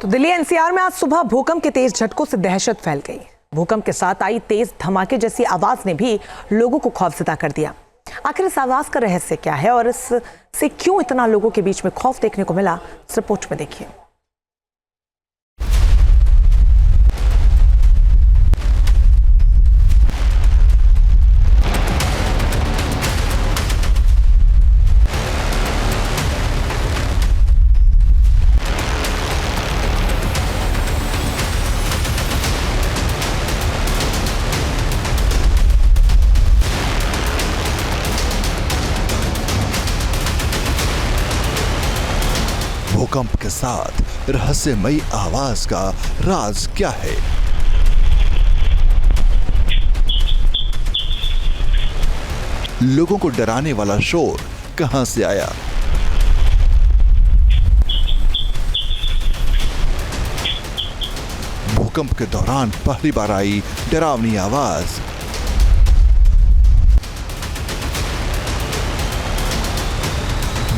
तो दिल्ली एनसीआर में आज सुबह भूकंप के तेज झटकों से दहशत फैल गई। भूकंप के साथ आई तेज धमाके जैसी आवाज ने भी लोगों को खौफजदा कर दिया। आखिर इस आवाज का रहस्य क्या है और इससे क्यों इतना लोगों के बीच में खौफ देखने को मिला, इस रिपोर्ट में देखिए। भूकंप के साथ रहस्यमयी आवाज का राज क्या है? लोगों को डराने वाला शोर कहां से आया? भूकंप के दौरान पहली बार आई डरावनी आवाज।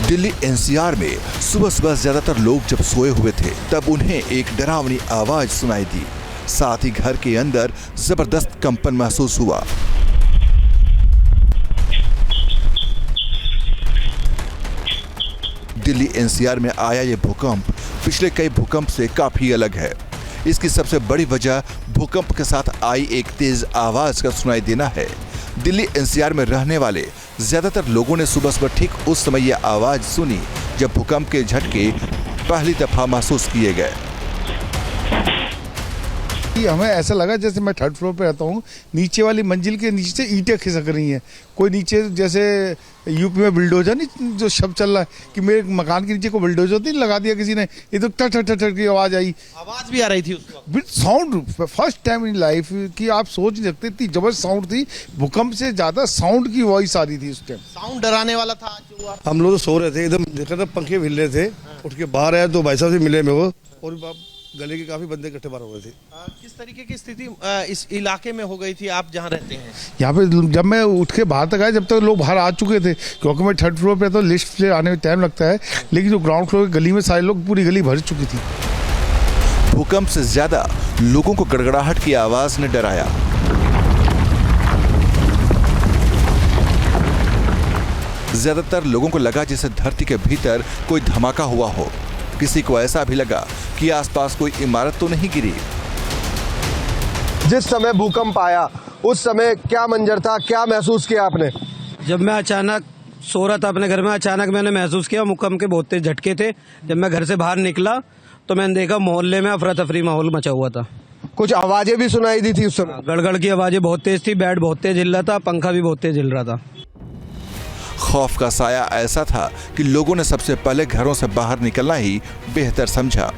दिल्ली एनसीआर में सुबह सुबह ज्यादातर लोग जब सोए हुए थे तब उन्हें एक डरावनी आवाज सुनाई दी। साथ ही घर के अंदर जबरदस्त कंपन महसूस हुआ। दिल्ली एनसीआर में आया ये भूकंप पिछले कई भूकंप से काफी अलग है। इसकी सबसे बड़ी वजह भूकंप के साथ आई एक तेज आवाज का सुनाई देना है। दिल्ली एनसीआर में रहने वाले ज्यादातर लोगों ने सुबह सुबह ठीक उस समय यह आवाज सुनी जब भूकंप के झटके पहली दफा महसूस किए गए। हमें ऐसा लगा जैसे मैं थर्ड फ्लोर पे रहता हूँ, नीचे वाली मंजिल के नीचे से ईंटें खिसक रही हैं। कोई नीचे जैसे यूपी में बुलडोजर नहीं जो शब्द चल रहा है कि मेरे मकान के नीचे को बुलडोजर नहीं लगा दिया किसी ने, ये तो टट टट टट की आवाज आई। आवाज भी आ रही थी उसको, sound first time in life कि आप सोच नहीं सकते, इतनी जबरदस्त साउंड थी। भूकंप से ज्यादा साउंड की वॉइस आ रही थी उस टाइम। साउंड डराने वाला था जो हुआ। हम लोग तो सो रहे थे, एकदम देखा था पंखे हिल रहे थे। उठ के बाहर आया तो भाई साहब से मिले मेरे को, और गले के काफी बंदे इकट्ठे बाहर हो गए थे। किस तरीके की स्थिति इस इलाके में हो गई थी आप जहाँ रहते हैं? यहाँ पे जब मैं उठ के बाहर तक आया जब तक लोग बाहर आ चुके थे, क्योंकि मैं थर्ड फ्लोर पे तो लिफ्ट से आने में टाइम लगता है, लेकिन जो ग्राउंड फ्लोर की गली में सारे लोग, पूरी गली भर चुकी थी। भूकंप से ज्यादा लोगों को गड़गड़ाहट की आवाज ने डराया। ज्यादातर लोगों को लगा जैसे धरती के भीतर कोई धमाका हुआ हो। किसी को ऐसा भी लगा कि आसपास कोई इमारत तो नहीं गिरी। जिस समय भूकंप आया उस समय क्या मंजर था, क्या महसूस किया आपने? जब मैं अचानक सो रहा था अपने घर में, अचानक मैंने महसूस किया भूकंप के बहुत तेज झटके थे। जब मैं घर से बाहर निकला तो मैंने देखा मोहल्ले में अफरा तफरी माहौल मचा हुआ था। कुछ आवाजें भी सुनाई दी थी उस समय? गड़गड़ की आवाजें बहुत तेज थी, बेड बहुत तेज हिल रहा था, पंखा भी बहुत तेज हिल रहा था। खौफ का साया ऐसा था कि लोगों ने सबसे पहले घरों से बाहर निकलना ही बेहतर समझा।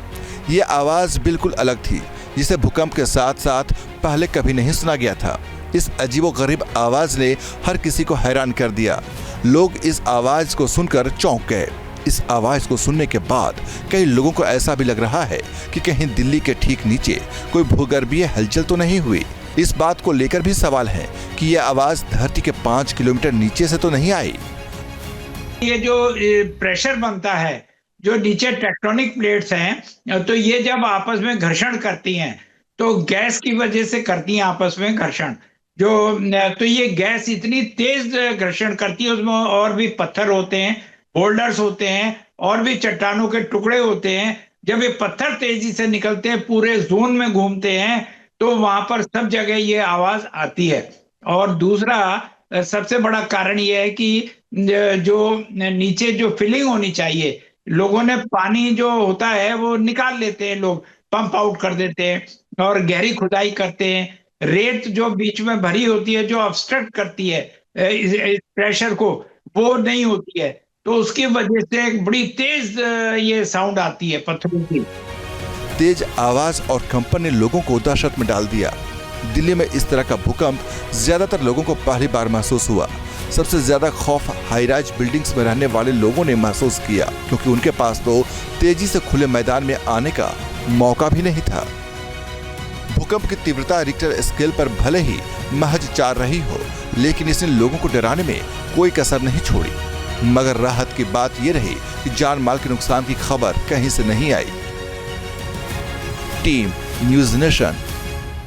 ये आवाज बिल्कुल अलग थी, जिसे भूकंप के साथ साथ पहले कभी नहीं सुना गया था। इस अजीबोगरीब आवाज ने हर किसी को हैरान कर दिया। लोग इस आवाज को सुनकर चौंक गए। इस आवाज को सुनने के बाद कई लोगों को ऐसा भी लग रहा है कि कहीं दिल्ली के ठीक नीचे कोई भूगर्भीय हलचल तो नहीं हुई। इस बात को लेकर भी सवाल है कि यह आवाज धरती के 5 किलोमीटर नीचे से तो नहीं आई। ये जो प्रेशर बनता है, जो नीचे टेक्टोनिक प्लेट्स हैं, तो ये जब आपस में घर्षण करती हैं तो गैस की वजह से करती हैं आपस में घर्षण। तो ये गैस इतनी तेज घर्षण करती है, उसमें और भी पत्थर होते हैं, बोल्डर्स होते हैं, और भी चट्टानों के टुकड़े होते हैं। जब ये पत्थर तेजी से निकलते हैं, पूरे जोन में घूमते हैं, तो वहां पर सब जगह ये आवाज आती है। और दूसरा सबसे बड़ा कारण ये है कि जो नीचे जो फिलिंग होनी चाहिए, लोगों ने पानी जो होता है वो निकाल लेते हैं, लोग पंप आउट कर देते हैं और गहरी खुदाई करते हैं। रेत जो बीच में भरी होती है, जो ऑब्स्ट्रक्ट करती है इस प्रेशर को, वो नहीं होती है, तो उसकी वजह से एक बड़ी तेज ये साउंड आती है पत्थरों की। तेज आवाज और कंपन ने लोगों को दहशत में डाल दिया। दिल्ली में इस तरह का भूकंप ज्यादातर लोगों को पहली बार महसूस हुआ। सबसे ज्यादा खौफ हाईराइज बिल्डिंग्स में रहने वाले लोगों ने महसूस किया, क्योंकि उनके पास तो तेजी से खुले मैदान में आने का मौका भी नहीं था। भूकंप की तीव्रता रिक्टर स्केल पर भले ही महज 4 रही हो, लेकिन इसने लोगों को डराने में कोई कसर नहीं छोड़ी। मगर राहत की बात यह रही कि जान माल के नुकसान की खबर कहीं से नहीं आई। Team news nation.